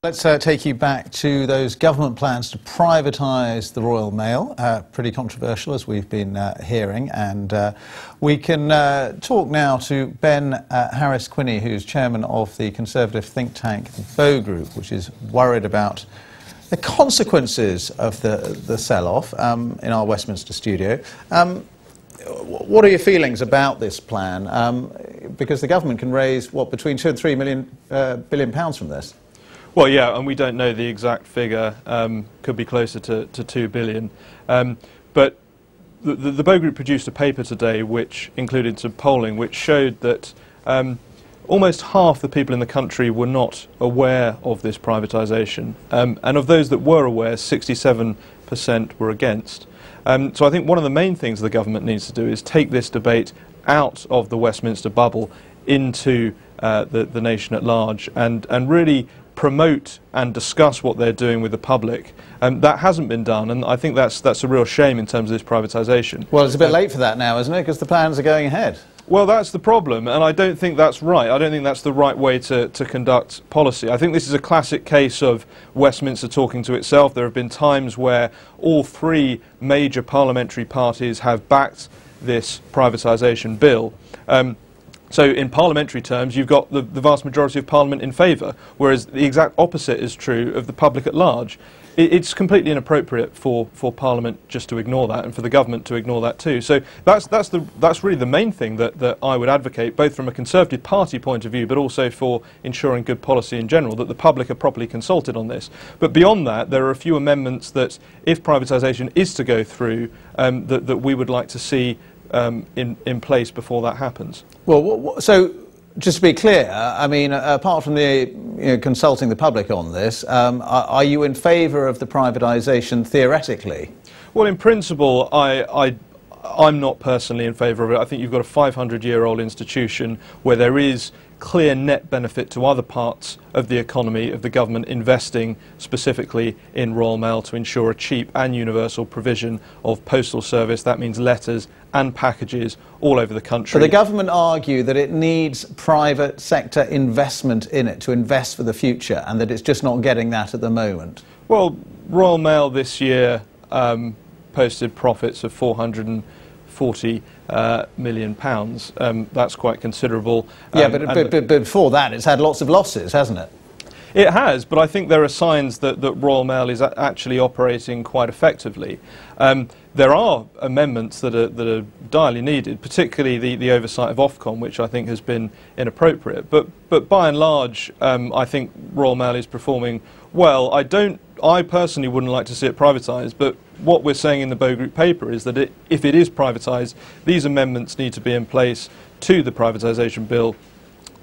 Let's take you back to those government plans to privatise the Royal Mail. Pretty controversial, as we've been hearing. And we can talk now to Ben Harris-Quinney, who's chairman of the Conservative think tank Group, which is worried about the consequences of the sell-off in our Westminster studio. What are your feelings about this plan? Because the government can raise, what, between £2 and £3 billion from this? Well, yeah, and we don't know the exact figure. Could be closer to 2 billion. But the Bow Group produced a paper today which included some polling which showed that almost half the people in the country were not aware of this privatisation. And of those that were aware, 67% were against. So I think one of the main things the government needs to do is take this debate out of the Westminster bubble into the nation at large and really promote and discuss what they're doing with the public. That hasn't been done, and I think that's a real shame in terms of this privatisation. Well, it's a bit late for that now, isn't it? Because the plans are going ahead. Well, that's the problem, and I don't think that's right. I don't think that's the right way to conduct policy. I think this is a classic case of Westminster talking to itself. There have been times where all three major parliamentary parties have backed this privatisation bill. So in parliamentary terms, you've got the vast majority of Parliament in favour, whereas the exact opposite is true of the public at large. It's completely inappropriate for Parliament just to ignore that, and for the government to ignore that too. So that's really the main thing that I would advocate, both from a Conservative Party point of view, but also for ensuring good policy in general, that the public are properly consulted on this. But beyond that, there are a few amendments that, if privatisation is to go through, that we would like to see in place before that happens. Well, so just to be clear, I mean, apart from the consulting the public on this, are you in favour of the privatisation theoretically? Well, in principle, I'm not personally in favour of it. I think you've got a 500-year-old institution where there is clear net benefit to other parts of the economy, of the government investing specifically in Royal Mail to ensure a cheap and universal provision of postal service. That means letters and packages all over the country. But the government argue that it needs private sector investment in it to invest for the future, and that it's just not getting that at the moment. Well, Royal Mail this year posted profits of £440 million. That's quite considerable. Yeah, but before that it's had lots of losses, hasn't it? It has, but I think there are signs that Royal Mail is actually operating quite effectively. There are amendments that are direly needed, particularly the oversight of Ofcom, which I think has been inappropriate. But by and large, I think Royal Mail is performing well. I personally wouldn't like to see it privatised, but what we're saying in the Bow Group paper is that if it is privatised, these amendments need to be in place to the privatisation bill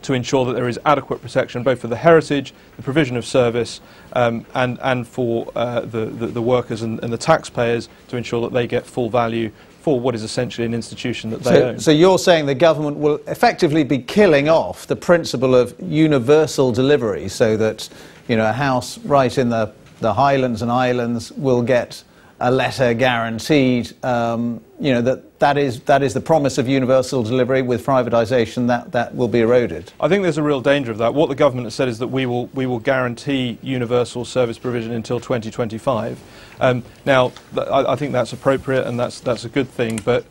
to ensure that there is adequate protection both for the heritage, the provision of service, and for the workers and the taxpayers, to ensure that they get full value for what is essentially an institution that they own. So you're saying the government will effectively be killing off the principle of universal delivery, so that, you know, a house right in the Highlands and Islands will get a letter guaranteed, you know, that is the promise of universal delivery. With privatisation, that will be eroded. I think there's a real danger of that. What the government has said is that we will guarantee universal service provision until 2025. Now, I think that's appropriate, and that's a good thing, but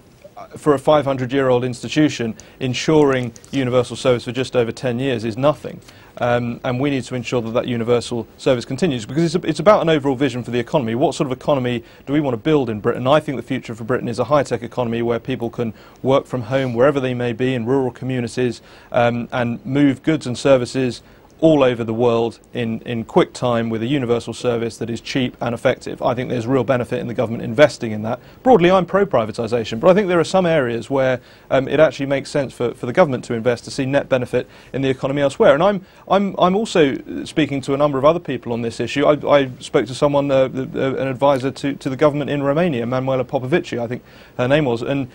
for a 500-year-old institution, ensuring universal service for just over 10 years is nothing. And we need to ensure that universal service continues, because it's about an overall vision for the economy. What sort of economy do we want to build in Britain? I think the future for Britain is a high-tech economy where people can work from home wherever they may be in rural communities, and move goods and services all over the world in quick time with a universal service that is cheap and effective. I think there's real benefit in the government investing in that. Broadly, I'm pro-privatisation, but I think there are some areas where it actually makes sense for the government to invest to see net benefit in the economy elsewhere. And I'm also speaking to a number of other people on this issue. I spoke to someone, an advisor to the government in Romania, Manuela Popovici, I think her name was, and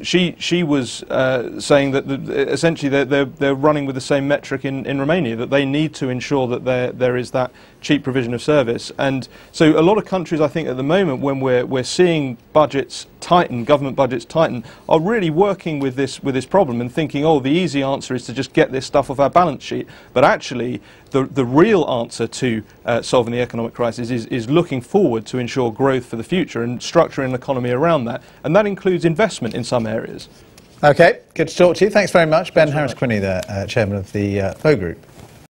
she was saying that essentially they're running with the same metric in Romania. economy, that they need to ensure that there is that cheap provision of service. And so a lot of countries, I think, at the moment, when we're seeing budgets tighten, government budgets tighten, are really working with this problem and thinking, oh, the easy answer is to just get this stuff off our balance sheet. But actually, the real answer to solving the economic crisis is looking forward to ensure growth for the future and structuring an economy around that. And that includes investment in some areas. OK, good to talk to you. Thanks very much. Ben Harris-Quinney, the Chairman of the Group.